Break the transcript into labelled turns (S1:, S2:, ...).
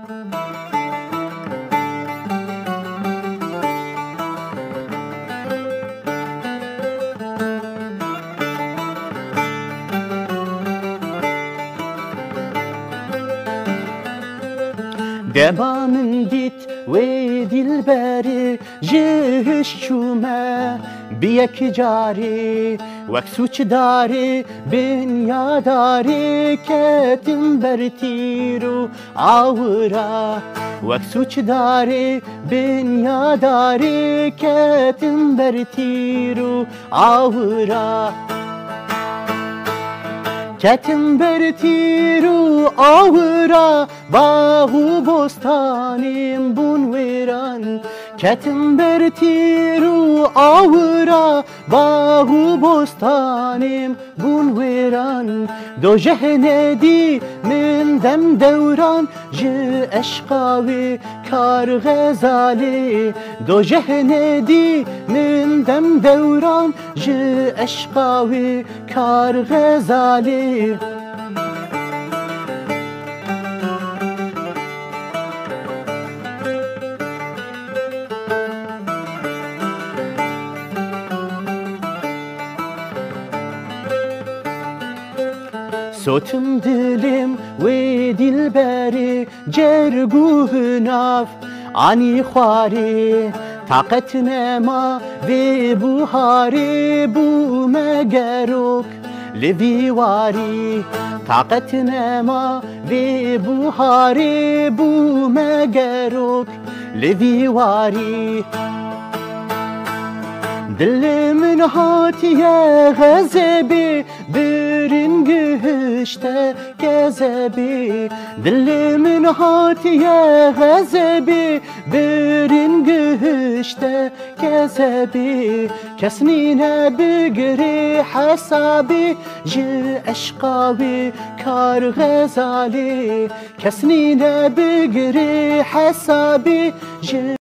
S1: دما من دیت و دلبری جهش چومه بیک جاری وک سوچ داری بنیا داری کتم برتیرو آورا وک سوچ داری بنیا داری کتم برتیرو آورا کتم برتیرو آورا باغو بستانیم بون ویران کتم برتیرو آورا باغو بستانیم بون ویران دو جهندی من دم دوران ج اشقاوی کار غزالی دو جهندی من دم دوران ج اشقاوی کار غزالی صوتم دلم و دلبری جرگو هناف انی خواری طاقت نما و بوهاری بو مگروک لبیواری طاقت نما و بوهاری بو مگروک لبیواری دل من هاتیه غزبی برین گهشته گزبی دل من هاتیه غزبی برین گهشته گزبی کسنی نبگری حسابی ج اشقاوی کار غزالی کسنی نبگری حسابی ج